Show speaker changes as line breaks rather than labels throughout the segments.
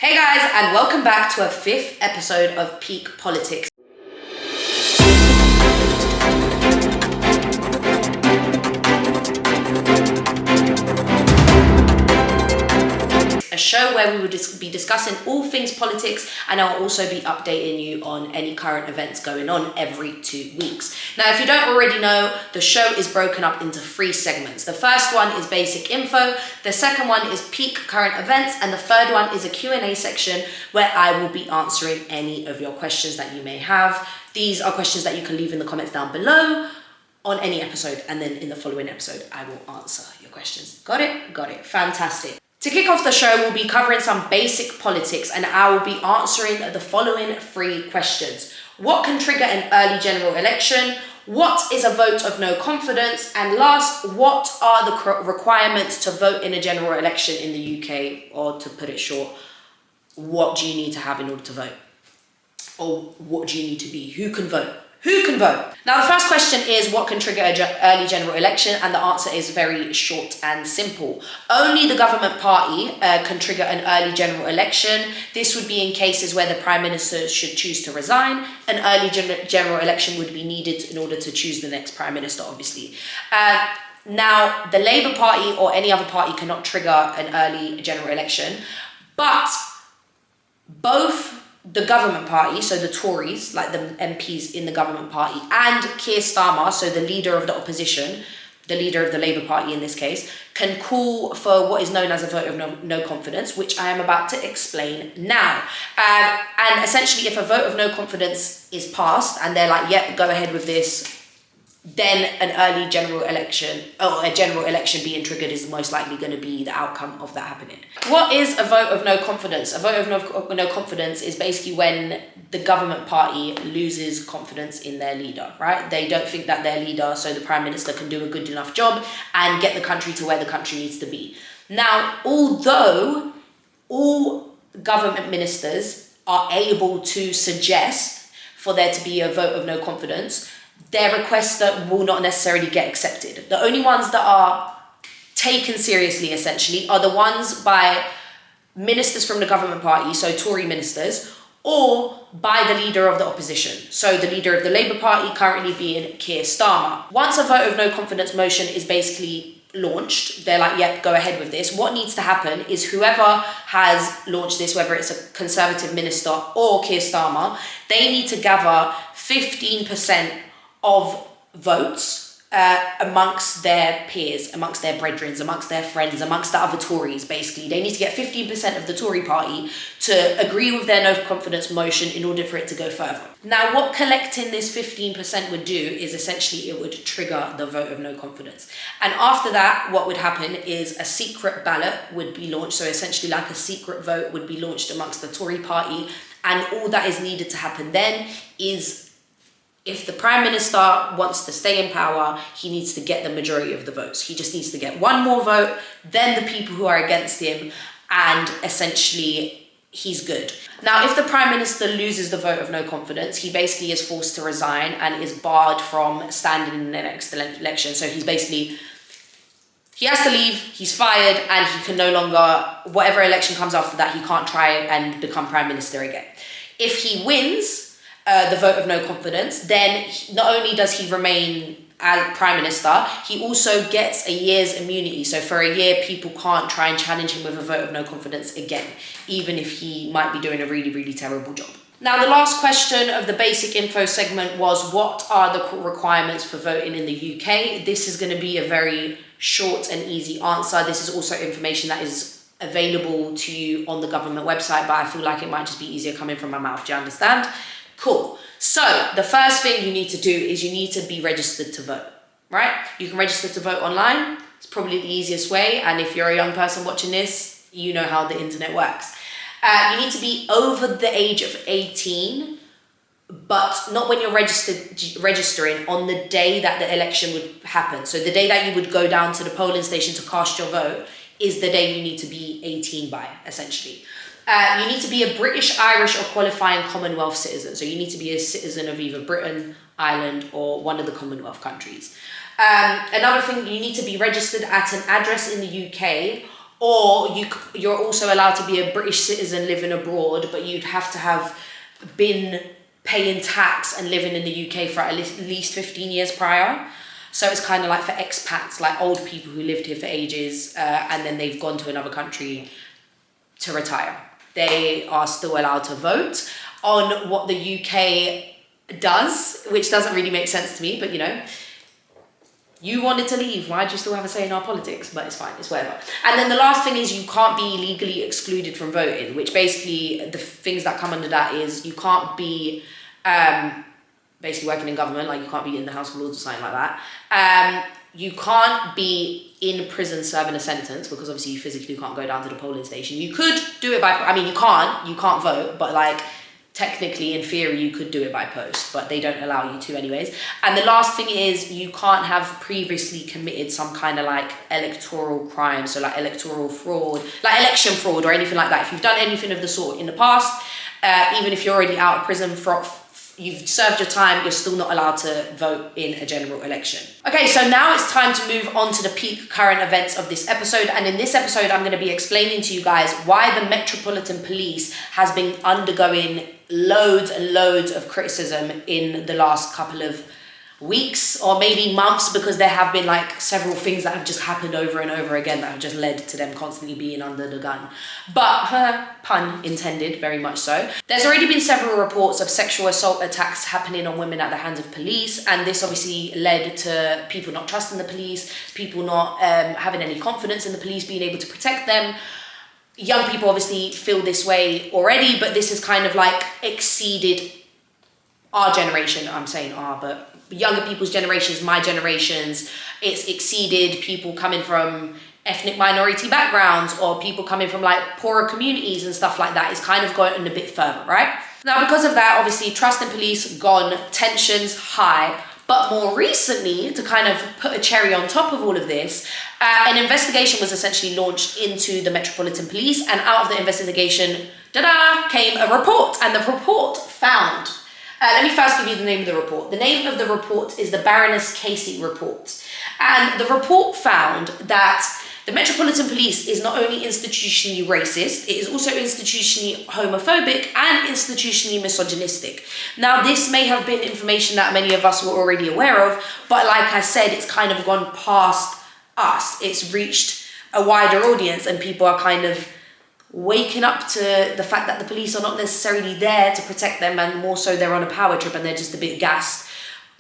Hey guys, and welcome back to a 5th episode of Peak Politics. A show where we will be discussing all things politics, and I'll also be updating you on any current events going on every 2 weeks. Now, if you don't already know, the show is broken up into 3 segments. The first one is basic info, the second one is peak current events, and the third one is a Q&A section where I will be answering any of your questions that you may have. These are questions that you can leave in the comments down below on any episode, and then in the following episode, I will answer your questions. Got it? Got it. Fantastic. To kick off the show, we'll be covering some basic politics, and I will be answering the following 3 questions. What can trigger an early general election? What is a vote of no confidence? And last, what are the requirements to vote in a general election in the UK? Or to put it short, what do you need to have in order to vote? Or what do you need to be? Who can vote? Who can vote? Now, the first question is, what can trigger an early general election? And the answer is very short and simple. Only the government party can trigger an early general election. This would be in cases where the Prime Minister should choose to resign. An early general election would be needed in order to choose the next Prime Minister, obviously. Now, the Labour Party or any other party cannot trigger an early general election, but both the government party, so the Tories, like the MPs in the government party, and Keir Starmer, so the leader of the opposition, the leader of the Labour Party in this case, can call for what is known as a vote of no confidence, which I am about to explain now. And essentially, if a vote of no confidence is passed and they're like, yep, go ahead with this, then an early general election, or a general election being triggered, is most likely going to be the outcome of that happening. What is a vote of no confidence? A vote of no confidence is basically when the government party loses confidence in their leader, right? They don't think that their leader, so the Prime Minister, can do a good enough job and get the country to where the country needs to be. Now, although all government ministers are able to suggest for there to be a vote of no confidence, their requests that will not necessarily get accepted. The only ones that are taken seriously, essentially, are the ones by ministers from the government party, so Tory ministers, or by the leader of the opposition, so the leader of the Labour Party, currently being Keir Starmer. Once a vote of no confidence motion is basically launched, they're like, yep, go ahead with this. What needs to happen is whoever has launched this, whether it's a Conservative minister or Keir Starmer, they need to gather 15% of votes amongst their peers, amongst their brethren, amongst their friends, amongst the other Tories, basically. They need to get 15% of the Tory party to agree with their no confidence motion in order for it to go further. Now, what collecting this 15% would do is essentially it would trigger the vote of no confidence. And after that, what would happen is a secret ballot would be launched. So essentially like a secret vote would be launched amongst the Tory party. And all that is needed to happen then is, if the Prime Minister wants to stay in power, he needs to get the majority of the votes. He just needs to get one more vote, then the people who are against him, and essentially he's good. Now, if the Prime Minister loses the vote of no confidence, he basically is forced to resign and is barred from standing in the next election. So he has to leave, he's fired, and he can no longer, whatever election comes after that, he can't try and become Prime Minister again. If he wins the vote of no confidence, then not only does he remain as Prime Minister, he also gets a year's immunity. So for a year, people can't try and challenge him with a vote of no confidence again, even if he might be doing a really, really terrible job. Now, the last question of the basic info segment was, what are the requirements for voting in the UK? This is going to be a very short and easy answer. This is also information that is available to you on the government website, but I feel like it might just be easier coming from my mouth. Do you understand? Cool. So the first thing you need to do is you need to be registered to vote, right? You can register to vote online. It's probably the easiest way. And if you're a young person watching this, you know how the internet works. You need to be over the age of 18, but not when you're registering, on the day that the election would happen. So the day that you would go down to the polling station to cast your vote is the day you need to be 18 by, essentially. You need to be a British, Irish, or qualifying Commonwealth citizen. So you need to be a citizen of either Britain, Ireland, or one of the Commonwealth countries. Another thing, you need to be registered at an address in the UK or you're also allowed to be a British citizen living abroad, but you'd have to have been paying tax and living in the UK for at least 15 years prior. So it's kind of like for expats, like old people who lived here for ages and then they've gone to another country to retire. They are still allowed to vote on what the UK does, which doesn't really make sense to me, but you know, you wanted to leave, why do you still have a say in our politics? But it's fine, it's whatever. And then the last thing is you can't be legally excluded from voting, which basically the things that come under that is you can't be basically working in government, like you can't be in the House of Lords or something like that. You can't be in prison serving a sentence because obviously you physically can't go down to the polling station. You could do it by, I mean, you can't vote, but like technically in theory you could do it by post, but they don't allow you to anyways. And the last thing is you can't have previously committed some kind of like electoral crime, so like electoral fraud, like election fraud or anything like that. If you've done anything of the sort in the past, even if you're already out of prison you've served your time, you're still not allowed to vote in a general election. Okay, so now it's time to move on to the peak current events of this episode. And in this episode, I'm going to be explaining to you guys why the Metropolitan Police has been undergoing loads and loads of criticism in the last couple of weeks or maybe months, because there have been like several things that have just happened over and over again that have just led to them constantly being under the gun. But pun intended, very much so. There's already been several reports of sexual assault attacks happening on women at the hands of police, and this obviously led to people not trusting the police, people not having any confidence in the police being able to protect them. Young people obviously feel this way already, but this has kind of like exceeded our generation. I'm saying our, but younger people's generations, my generations. It's exceeded people coming from ethnic minority backgrounds or people coming from like poorer communities and stuff like that. It's kind of going a bit further, right? Now, because of that, obviously trust in police gone, tensions high. But more recently, to kind of put a cherry on top of all of this, an investigation was essentially launched into the Metropolitan Police, and out of the investigation, came a report, and the report found. Let me first give you the name of the report. The name of the report is the Baroness Casey Report. And the report found that the Metropolitan Police is not only institutionally racist, it is also institutionally homophobic and institutionally misogynistic. Now, this may have been information that many of us were already aware of, but like I said, it's kind of gone past us. It's reached a wider audience and people are kind of waking up to the fact that the police are not necessarily there to protect them, and more so they're on a power trip and they're just a bit gassed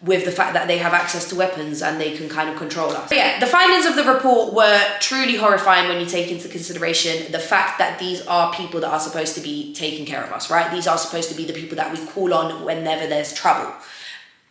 with the fact that they have access to weapons and they can kind of control us. But yeah, the findings of the report were truly horrifying when you take into consideration the fact that these are people that are supposed to be taking care of us, right? These are supposed to be the people that we call on whenever there's trouble.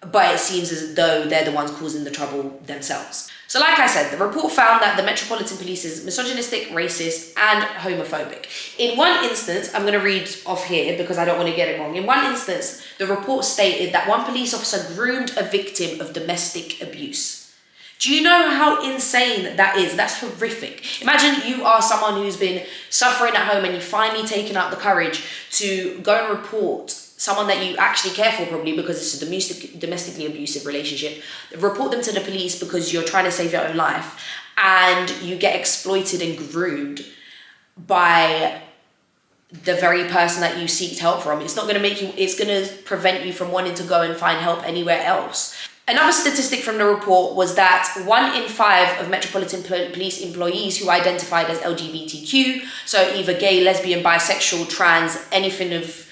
But it seems as though they're the ones causing the trouble themselves. So like I said, the report found that the Metropolitan Police is misogynistic, racist, and homophobic. In one instance, I'm going to read off here because I don't want to get it wrong. In one instance, the report stated that one police officer groomed a victim of domestic abuse. Do you know how insane that is? That's horrific. Imagine you are someone who's been suffering at home and you've finally taken out the courage to go and report someone that you actually care for, probably because it's a domestically abusive relationship. Report them to the police because you're trying to save your own life, and you get exploited and groomed by the very person that you seek help from. It's not going to make you, it's going to prevent you from wanting to go and find help anywhere else. Another statistic from the report was that 1 in 5 of Metropolitan Police employees who identified as LGBTQ, so either gay, lesbian, bisexual, trans, anything of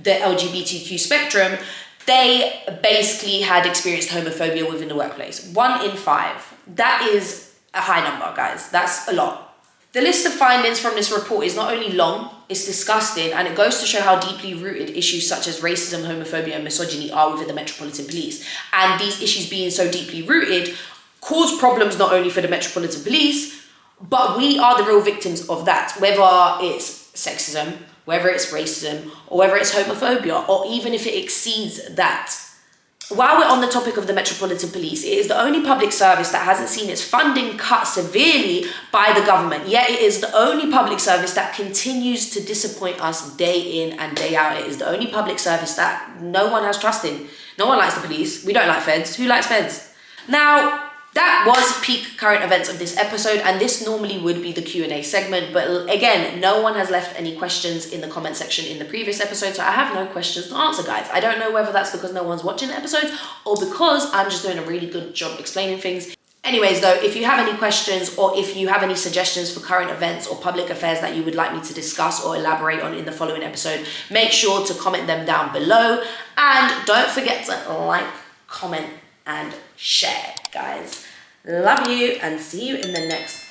the LGBTQ spectrum, they basically had experienced homophobia within the workplace. 1 in 5. That is a high number, guys. That's a lot. The list of findings from this report is not only long, it's disgusting, and it goes to show how deeply rooted issues such as racism, homophobia, and misogyny are within the Metropolitan Police. And these issues being so deeply rooted cause problems not only for the Metropolitan Police, but we are the real victims of that, whether it's sexism, whether it's racism, or whether it's homophobia, or even if it exceeds that. While we're on the topic of the Metropolitan Police, it is the only public service that hasn't seen its funding cut severely by the government, yet it is the only public service that continues to disappoint us day in and day out. It is the only public service that no one has trust in. No one likes the police. We don't like feds. Who likes feds? Now, That was peak current events of this episode, and this normally would be the Q&A segment, but again, no one has left any questions in the comment section in the previous episode, so I have no questions to answer, guys. I don't know whether that's because no one's watching the episodes or because I'm just doing a really good job explaining things. Anyways though, if you have any questions or if you have any suggestions for current events or public affairs that you would like me to discuss or elaborate on in the following episode, make sure to comment them down below. And don't forget to like, comment, and share, guys. Love you and see you in the next